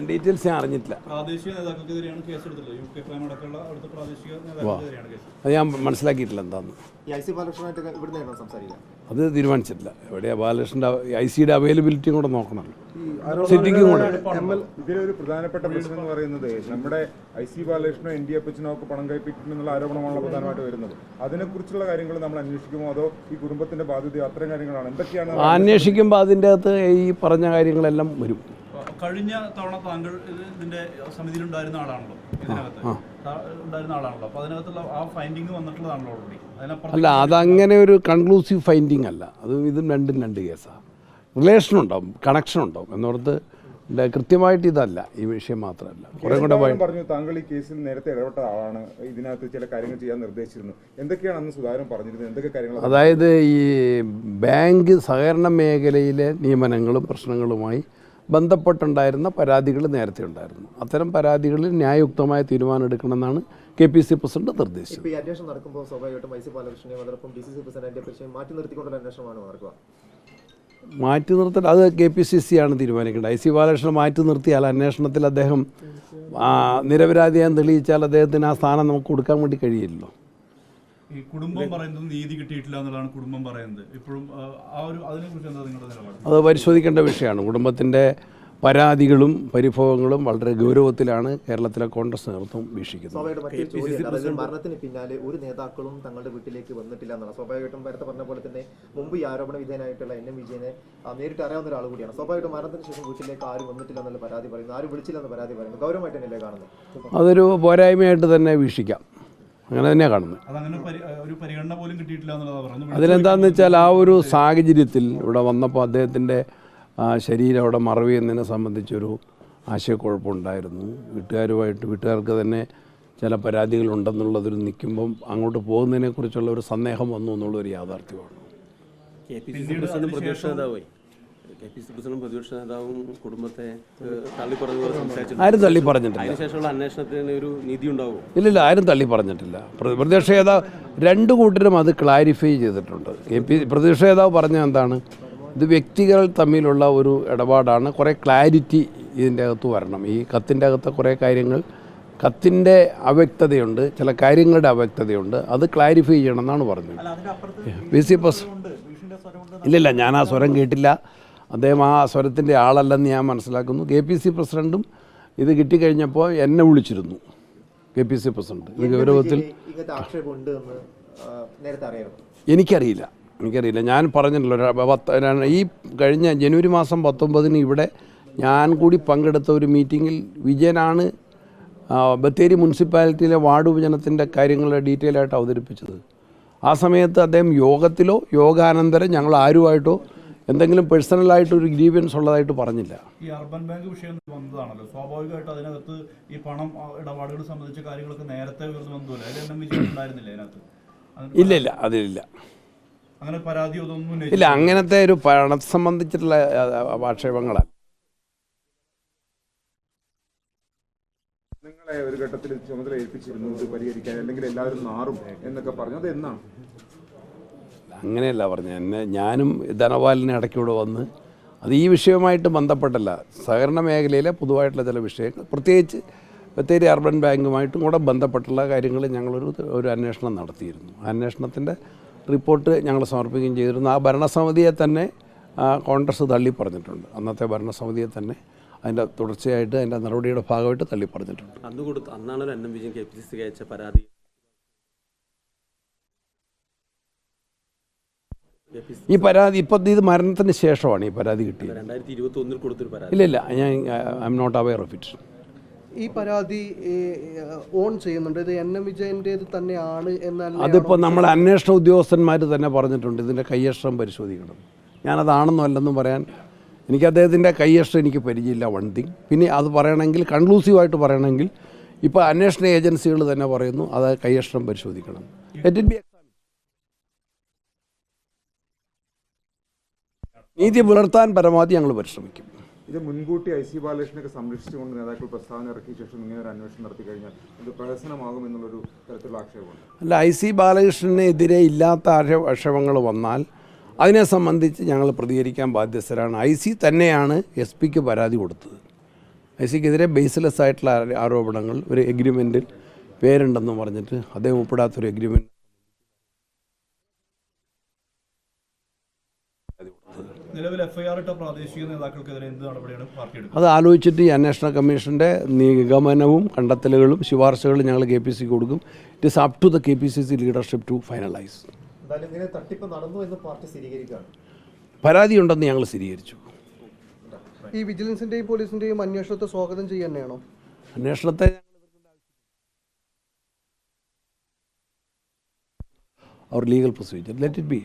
Details ഞാൻ അറിഞ്ഞിട്ടില്ല. അത് ഞാൻ മനസ്സിലാക്കിയിട്ടില്ല എന്താന്ന്. അത് തീരുമാനിച്ചിട്ടില്ല. എവിടെയാ ബാലകൃഷ്ണൻ്റെ ICയുടെ അവൈലബിലിറ്റിയും കൂടെ നോക്കണമല്ലോ. സിറ്റിക്കും കൂടെ ഇതിലൊരു പ്രധാനപ്പെട്ട പ്രശ്നം എന്ന് പറയുന്നത് നമ്മുടെ IC ബാലകൃഷ്ണനോ ND ഒക്കെ പണം കൈപ്പറ്റുമെന്നുള്ള ആരോപണമാണല്ലോ പ്രധാനമായിട്ട് വരുന്നത്. അതിനെക്കുറിച്ചുള്ള കാര്യങ്ങൾ നമ്മൾ അന്വേഷിക്കുമോ അതോ ഈ കുടുംബത്തിന്റെ ബാധ്യത അത്തരം കാര്യങ്ങളാണ് എന്തൊക്കെയാണ് അന്വേഷിക്കുമ്പോൾ അതിൻ്റെ അകത്ത് ഈ പറഞ്ഞ കാര്യങ്ങളെല്ലാം വരും. കഴിഞ്ഞ തവണ താങ്കൾ ഇതിന്റെ സമിതിയിലുണ്ടായിരുന്ന ആളാണല്ലോ, അപ്പോൾ അതിനകത്തുള്ള ആ ഫൈൻഡിങ് വന്നിട്ടുള്ളതാണല്ലോ ഓൾറെഡി. അല്ല, അതങ്ങനെ ഒരു കൺക്ലൂസീവ് ഫൈൻഡിങ് അല്ല. അത് ഇതും രണ്ട് കേസാണ്. റിലേഷൻ ഉണ്ടാവും, കണക്ഷൻ ഉണ്ടാവും എന്നോർത്ത് കൃത്യമായിട്ട് ഇതല്ല, ഈ വിഷയം മാത്രമല്ല. കുറേ കൂടെ പറഞ്ഞു താങ്കൾ ഈ കേസിൽ നേരത്തെ ഇടപെട്ട ആളാണ്, ഇതിനകത്ത് ചില കാര്യങ്ങൾ ചെയ്യാൻ നിർദ്ദേശിച്ചിരുന്നു. എന്തൊക്കെയാണ് അന്ന് സുധാകരൻ പറഞ്ഞിരുന്നത്? എന്തൊക്കെ കാര്യങ്ങൾ? അതായത് ഈ ബാങ്ക് സഹകരണ മേഖലയിലെ നിയമനങ്ങളും പ്രശ്നങ്ങളുമായി ബന്ധപ്പെട്ടുണ്ടായിരുന്ന പരാതികൾ നേരത്തെ ഉണ്ടായിരുന്നു. അത്തരം പരാതികളിൽ ന്യായയുക്തമായ തീരുമാനം എടുക്കണമെന്നാണ് KPC പ്രസിഡന്റ് നിർദ്ദേശിച്ചത്. ഈ അന്വേഷണം നടക്കുമ്പോൾ സ്വാഭാവികമായിട്ടും IC ബാലകൃഷ്ണനെയും അതോടൊപ്പം DCC പ്രസിഡന്റ് മാറ്റി നിർത്തിക്കൊണ്ടുള്ള അന്വേഷണമാണ് നടക്കുക. മാറ്റി നിർത്തൽ അത് KPCC ആണ് തീരുമാനിക്കേണ്ടത്. IC ബാലകൃഷ്ണൻ മാറ്റി നിർത്തിയാൽ അന്വേഷണത്തിൽ അദ്ദേഹം നിരപരാധിയാൻ തെളിയിച്ചാൽ അദ്ദേഹത്തിന് ആ സ്ഥാനം നമുക്ക് കൊടുക്കാൻ വേണ്ടി കഴിയില്ലല്ലോ. ഈ കുടുംബം പറയുന്നത് നീതി കിട്ടിയിട്ടില്ല എന്നുള്ളതാണ് കുടുംബം പറയുന്നത്. ഇപ്പോഴും അതിനെക്കുറിച്ച് എന്താ നിങ്ങളുടെ നിലപാട്? അത് പരിശോധിക്കേണ്ട വിഷയമാണ്. കുടുംബത്തിൻ്റെ പരാതികളും പരിഭവങ്ങളും വളരെ ഗൗരവത്തിലാണ് കേരളത്തിലെ കോൺഗ്രസ് നേതൃത്വം വീക്ഷിക്കുന്നത്. മരണത്തിന് പിന്നാലെ ഒരു നേതാക്കളും തങ്ങളുടെ വീട്ടിലേക്ക് വന്നിട്ടില്ല എന്നാണ്. സ്വാഭാവികമായിട്ടും നേരത്തെ പറഞ്ഞ പോലെ തന്നെ മുമ്പ് ഈ ആരോപണ വിധേയനായിട്ടുള്ള NM വിജയനെ നേരിട്ട് അറിയാവുന്ന ഒരാൾ കൂടിയാണ്. സ്വാഭാവികമായിട്ടും മരണത്തിന് ശേഷം വീട്ടിലേക്ക് ആരും വന്നിട്ടില്ല എന്നുള്ള പരാതി പറയുന്നു, ആരും വിളിച്ചില്ല എന്ന പരാതി പറയുന്നു. ഗൗരവമായിട്ട് തന്നെയല്ലേ കാണുന്നത്? അതൊരു പോരായ്മയായിട്ട് തന്നെ വീക്ഷിക്കാം. അങ്ങനെ തന്നെയാണ് കാണുന്നത്. അതിലെന്താണെന്ന് വെച്ചാൽ ആ ഒരു സാഹചര്യത്തിൽ ഇവിടെ വന്നപ്പോൾ അദ്ദേഹത്തിൻ്റെ ശരീരം അവിടെ മറവി എന്നതിനെ സംബന്ധിച്ചൊരു ആശയക്കുഴപ്പമുണ്ടായിരുന്നു. വീട്ടുകാർക്ക് തന്നെ ചില പരാതികളുണ്ടെന്നുള്ളതൊരു നിൽക്കുമ്പം അങ്ങോട്ട് പോകുന്നതിനെക്കുറിച്ചുള്ള ഒരു സന്ദേഹം വന്നു എന്നുള്ളൊരു യാഥാർത്ഥ്യമാണ്. KPC പ്രസിഡന്റും പ്രതിപക്ഷ നേതാവും കുടുംബത്തെ ആരും തള്ളി പറഞ്ഞിട്ടില്ല. അതിനുശേഷമുള്ള അന്വേഷണത്തിന് ഒരു നീതി ഉണ്ടാവും? ഇല്ലില്ല, ആരും തള്ളി പറഞ്ഞിട്ടില്ല. പ്രതിപക്ഷ നേതാവ് രണ്ടു കൂട്ടരും അത് ക്ലാരിഫൈ ചെയ്തിട്ടുണ്ട്. പ്രതിപക്ഷ നേതാവ് പറഞ്ഞത് എന്താണ്, ഇത് വ്യക്തികൾ തമ്മിലുള്ള ഒരു ഇടപാടാണ്, കുറേ ക്ലാരിറ്റി ഇതിൻ്റെ അകത്ത് വരണം. ഈ കത്തിൻ്റെ അകത്തെ കുറേ കാര്യങ്ങൾ, കത്തിൻ്റെ അവ്യക്തതയുണ്ട്, ചില കാര്യങ്ങളുടെ അവ്യക്തതയുണ്ട്, അത് ക്ലാരിഫൈ ചെയ്യണം എന്നാണ് പറഞ്ഞത്. PC ഇല്ലില്ല, ഞാൻ ആ സ്വരം കേട്ടില്ല. അദ്ദേഹം ആ സ്വരത്തിൻ്റെ ആളല്ലെന്ന് ഞാൻ മനസ്സിലാക്കുന്നു. KPC പ്രസിഡൻറ്റും ഇത് കിട്ടിക്കഴിഞ്ഞപ്പോൾ എന്നെ വിളിച്ചിരുന്നു. KPC പ്രസിഡന്റ് ഇത് ഗൗരവത്തിൽ എനിക്കറിയില്ല. ഞാൻ പറഞ്ഞിട്ടുള്ള ഈ കഴിഞ്ഞ ജനുവരി മാസം 19 ഇവിടെ ഞാൻ കൂടി പങ്കെടുത്ത ഒരു മീറ്റിങ്ങിൽ വിജയനാണ് ബത്തേരി മുനിസിപ്പാലിറ്റിയിലെ വാർഡ് വിഭജനത്തിൻ്റെ കാര്യങ്ങളുടെ ഡീറ്റെയിൽ ആയിട്ട് അവതരിപ്പിച്ചത്. ആ സമയത്ത് അദ്ദേഹം യോഗത്തിലോ യോഗാനന്തരം ഞങ്ങൾ ആരുമായിട്ടോ എന്തെങ്കിലും പേഴ്സണലായിട്ടൊരു ഗ്രീവൻസ് ഉള്ളതായിട്ട് പറഞ്ഞില്ല. ഈ അർബൻ ബാങ്ക് വിഷയം വന്നതാണല്ലോ, സ്വാഭാവികമായിട്ട് അതിനകത്ത് ഈ പണം ഇടപാടുകൾ സംബന്ധിച്ച കാര്യങ്ങളൊക്കെ നേരത്തെ വന്നതല്ലേ, അതിലെല്ലാം വിജയം ഉണ്ടായിരുന്നില്ല അതിനകത്ത്? ഇല്ല, അതിലില്ല. അങ്ങനെ പരാതി ഒന്നും ഇല്ല, അങ്ങനത്തെ ഒരു പണം സംബന്ധിച്ചിട്ടുള്ള ആക്ഷേപങ്ങളാണ്. നിങ്ങളെ ഒരു ഘട്ടത്തിൽ ചുമതല ഏൽപ്പിച്ചിരുന്നു ഇത് പരിഹരിക്കാൻ, അല്ലെങ്കിൽ എല്ലാവരും മാറും എന്നൊക്കെ പറഞ്ഞു. അത് എന്നാണ്? അങ്ങനെയല്ല പറഞ്ഞത്. ഞാനും ധനപാലിനെ ഇടയ്ക്കൂടെ വന്ന് അത് ഈ വിഷയവുമായിട്ട് ബന്ധപ്പെട്ടല്ല, സഹകരണ മേഖലയിലെ പൊതുവായിട്ടുള്ള ചില വിഷയങ്ങൾ, പ്രത്യേകിച്ച് ബത്തേരി അർബൻ ബാങ്കുമായിട്ടും കൂടെ ബന്ധപ്പെട്ടുള്ള കാര്യങ്ങൾ ഞങ്ങളൊരു അന്വേഷണം നടത്തിയിരുന്നു. ആ അന്വേഷണത്തിൻ്റെ റിപ്പോർട്ട് ഞങ്ങൾ സമർപ്പിക്കുകയും ചെയ്തിരുന്നു. ആ ഭരണസമിതിയെ തന്നെ കോൺഗ്രസ് തള്ളി പറഞ്ഞിട്ടുണ്ട്. അന്നത്തെ ഭരണസമിതിയെ തന്നെ അതിൻ്റെ തുടർച്ചയായിട്ട് അതിൻ്റെ നടപടിയുടെ ഭാഗമായിട്ട് തള്ളി പറഞ്ഞിട്ടുണ്ട്. അന്നാണ് NM വിജയൻ KPCC അയച്ച പരാതി. ഈ പരാതി ഇത് മരണത്തിന് ശേഷമാണ് ഈ പരാതി കിട്ടിയത്. 2021 കൊടുത്തൊരു പരാതി. ഇല്ല, I am not aware of it. ഈ പരാതി ഓൺ ചെയ്യുന്നുണ്ട്, ഇത് NM വിജയൻ്റേത് തന്നെയാണ് എന്നല്ല? അതിപ്പോൾ നമ്മൾ അന്വേഷണ ഉദ്യോഗസ്ഥന്മാർ തന്നെ പറഞ്ഞിട്ടുണ്ട്, ഇതിൻ്റെ കയ്യക്ഷരം പരിശോധിക്കണം. ഞാനതാണെന്നോ അല്ലെന്നും പറയാൻ എനിക്ക് അദ്ദേഹത്തിൻ്റെ കയ്യക്ഷരം എനിക്ക് പരിചയമില്ല, വൺ തിങ്. പിന്നെ അത് പറയണമെങ്കിൽ കൺക്ലൂസീവായിട്ട് പറയണമെങ്കിൽ ഇപ്പോൾ അന്വേഷണ ഏജൻസികൾ തന്നെ പറയുന്നു അത് കയ്യക്ഷരം പരിശോധിക്കണം. നീതി പുലർത്താൻ പരമാവധി ഞങ്ങൾ പരിശ്രമിക്കും. ഇത് മുൻകൂട്ടി IC ബാലകൃഷ്ണനെ സംരക്ഷിച്ചുകൊണ്ട് നേതാക്കൾ പ്രസ്താവന ഇറക്കിയ ശേഷം ഇങ്ങനെ ഒരു അന്വേഷണം നടത്തി കഴിഞ്ഞാൽ ഇത് പ്രഹസനമാകുമെന്നുള്ളൊരു തരത്തിലുള്ള ആക്ഷേപമുണ്ട്. അല്ല, IC ബാലകൃഷ്ണനെതിരെ ഇല്ലാത്ത ആക്ഷേപങ്ങൾ വന്നാൽ അതിനെ സംബന്ധിച്ച് ഞങ്ങൾ പ്രതികരിക്കാൻ ബാധ്യസ്ഥരാണ്. IC തന്നെയാണ് SP ക്ക് പരാതി കൊടുത്തത്. ഐ സിക്കെതിരെ ബേസ്ലെസ് ആയിട്ടുള്ള ആരോപണങ്ങൾ ഒരു എഗ്രിമെൻറ്റിൽ പേരുണ്ടെന്ന് പറഞ്ഞിട്ട് അദ്ദേഹം ഒപ്പിടാത്തൊരു എഗ്രിമെൻറ്റ് നിലവിൽ എഫ്ഐആർ ഇട്ട പ്രാദേശിക നേതാക്കൾക്കെതിരെ എന്ത് നടപടിയാണ് പാർട്ടി എടുക്കുന്നത്? അത് ആലോചിച്ചിട്ട് ഈ അന്വേഷണ കമ്മീഷൻ്റെ നിഗമനവും കണ്ടെത്തലുകളും ശുപാർശകളും ഞങ്ങൾ KPCC കൊടുക്കും. It is up to the KPCC leadership to finalise. എന്തായാലും ഇങ്ങനെ തട്ടിപ്പ് നടന്നു എന്ന് പാർട്ടി സ്ഥിരീകരിക്കുകയാണ്. പരാതിയുണ്ടെന്ന് ഞങ്ങൾ സ്ഥിരീകരിച്ചു. ഈ വിജിലൻസിന്റെയും പോലീസിന്റെയും അന്വേഷണത്തെ സ്വാഗതം ചെയ്യുക തന്നെയാണോ? അന്വേഷണത്തെ our legal procedure, let it be.